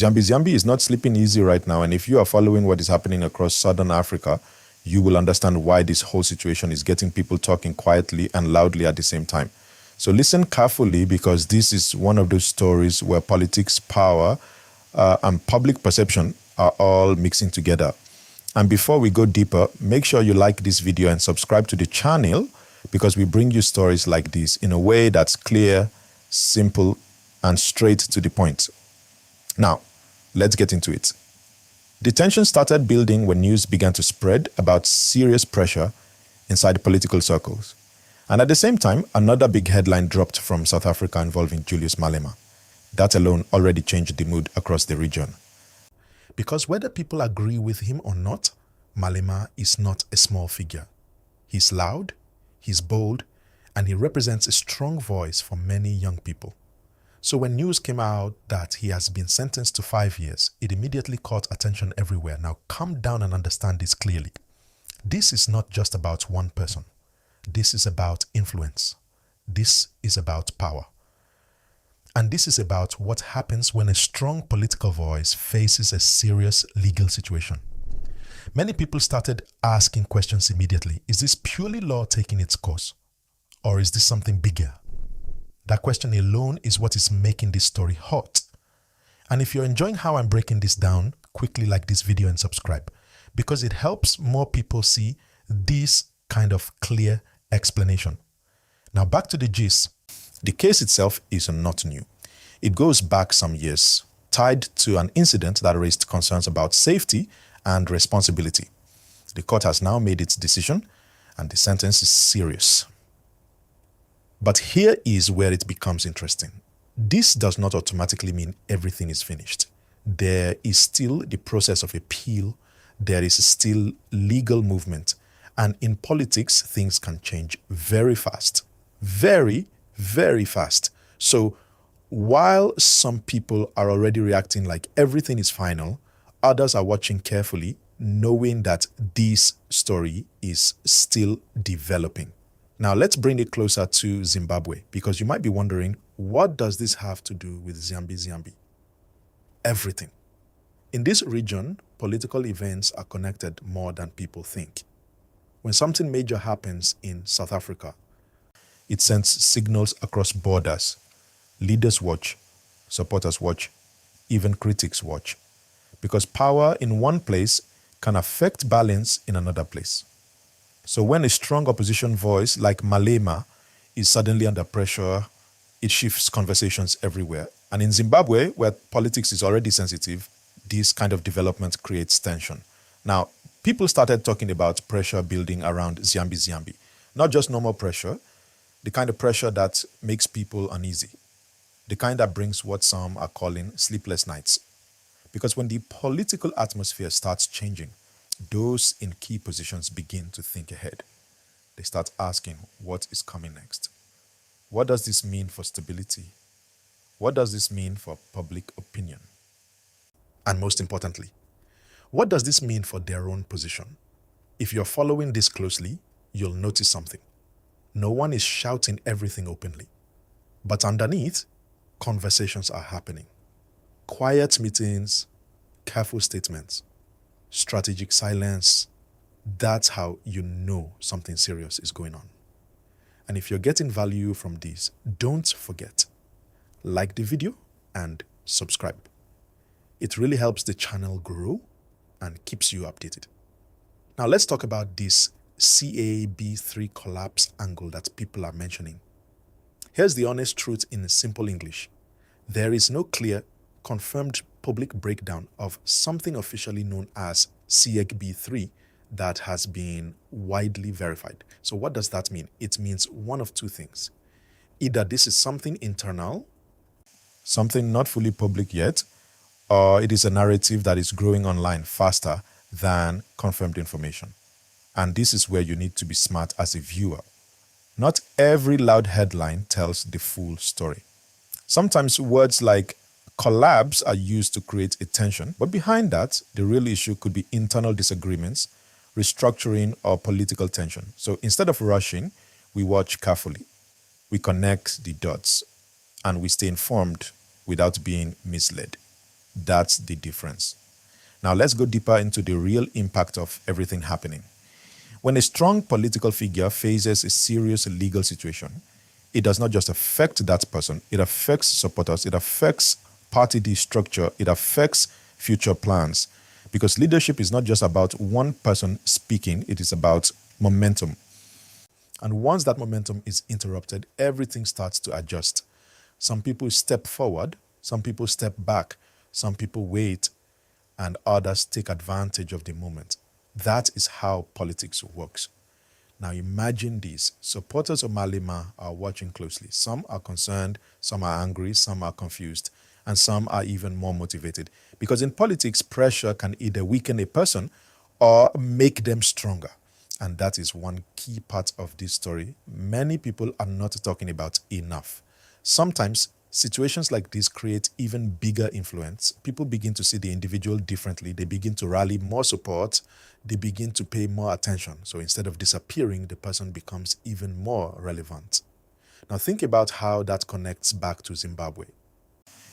Ziyambi Ziyambi is not sleeping easy right now, and if you are following what is happening across Southern Africa, you will understand why this whole situation is getting people talking quietly and loudly at the same time. So listen carefully, because this is one of those stories where politics, power, and public perception are all mixing together. And before we go deeper, make sure you like this video and subscribe to the channel, because we bring you stories like this in a way that's clear, simple, and straight to the point. Now, let's get into it. The tension started building when news began to spread about serious pressure inside political circles. And at the same time, another big headline dropped from South Africa involving Julius Malema. That alone already changed the mood across the region. Because whether people agree with him or not, Malema is not a small figure. He's loud, he's bold, and he represents a strong voice for many young people. So when news came out that he has been sentenced to 5 years, it immediately caught attention everywhere. Now calm down and understand this clearly. This is not just about one person. This is about influence. This is about power. And this is about what happens when a strong political voice faces a serious legal situation. Many people started asking questions immediately. Is this purely law taking its course? Or is this something bigger? That question alone is what is making this story hot. And if you're enjoying how I'm breaking this down, quickly like this video and subscribe, because it helps more people see this kind of clear explanation. Now back to the gist. The case itself is not new. It goes back some years, tied to an incident that raised concerns about safety and responsibility. The court has now made its decision, and the sentence is serious. But here is where it becomes interesting. This does not automatically mean everything is finished. There is still the process of appeal. There is still legal movement. And in politics, things can change very fast. Very, very fast. So while some people are already reacting like everything is final, others are watching carefully, knowing that this story is still developing. Now let's bring it closer to Zimbabwe, because you might be wondering, what does this have to do with Ziyambi Ziyambi? Everything. In this region, political events are connected more than people think. When something major happens in South Africa, it sends signals across borders. Leaders watch, supporters watch, even critics watch. Because power in one place can affect balance in another place. So when a strong opposition voice like Malema is suddenly under pressure, it shifts conversations everywhere. And in Zimbabwe, where politics is already sensitive, this kind of development creates tension. Now, people started talking about pressure building around Ziyambi Ziyambi. Not just normal pressure, the kind of pressure that makes people uneasy. The kind that brings what some are calling sleepless nights. Because when the political atmosphere starts changing, those in key positions begin to think ahead. They start asking, what is coming next? What does this mean for stability? What does this mean for public opinion? And most importantly, what does this mean for their own position? If you're following this closely, you'll notice something. No one is shouting everything openly. But underneath, conversations are happening. Quiet meetings, careful statements, strategic silence. That's how you know something serious is going on. And if you're getting value from this, don't forget, like the video and subscribe. It really helps the channel grow and keeps you updated. Now let's talk about this CAB3 collapse angle that people are mentioning. Here's the honest truth in simple English. There is no clear, confirmed public breakdown of something officially known as CAB3 that has been widely verified. So what does that mean? It means one of two things. Either this is something internal, something not fully public yet, or it is a narrative that is growing online faster than confirmed information. And this is where you need to be smart as a viewer. Not every loud headline tells the full story. Sometimes words like collapse are used to create a tension, but behind that, the real issue could be internal disagreements, restructuring, or political tension. So instead of rushing, we watch carefully, we connect the dots, and we stay informed without being misled. That's the difference. Now let's go deeper into the real impact of everything happening. When a strong political figure faces a serious legal situation, it does not just affect that person, it affects supporters, it affects party structure, it affects future plans. Because leadership is not just about one person speaking, it is about momentum. And once that momentum is interrupted, everything starts to adjust. Some people step forward, some people step back, some people wait, and others take advantage of the moment. That is how politics works. Now imagine this. Supporters of Malema are watching closely. Some are concerned, some are angry, some are confused, and some are even more motivated. Because in politics, pressure can either weaken a person or make them stronger. And that is one key part of this story many people are not talking about enough. Sometimes situations like this create even bigger influence. People begin to see the individual differently. They begin to rally more support. They begin to pay more attention. So instead of disappearing, the person becomes even more relevant. Now think about how that connects back to Zimbabwe.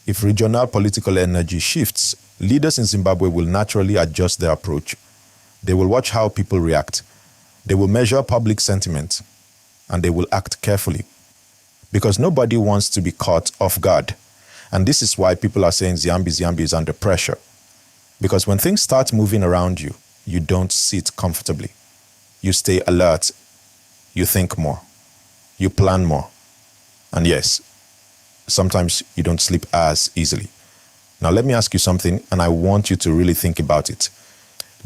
If regional political energy shifts, leaders in Zimbabwe will naturally adjust their approach. They will watch how people react. They will measure public sentiment, and they will act carefully. Because nobody wants to be caught off guard. And this is why people are saying Ziyambi Ziyambi is under pressure. Because when things start moving around you, you don't sit comfortably. You stay alert. You think more. You plan more. And yes, sometimes you don't sleep as easily. Now let me ask you something, and I want you to really think about it.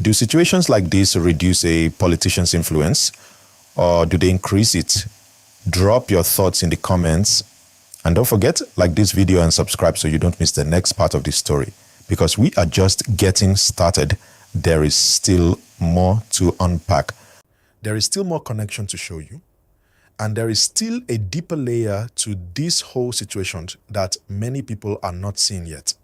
Do situations like this reduce a politician's influence, or do they increase it? Drop your thoughts in the comments, and don't forget, like this video and subscribe so you don't miss the next part of this story, because we are just getting started. There is still more to unpack. There is still more connection to show you, and there is still a deeper layer to this whole situation that many people are not seeing yet.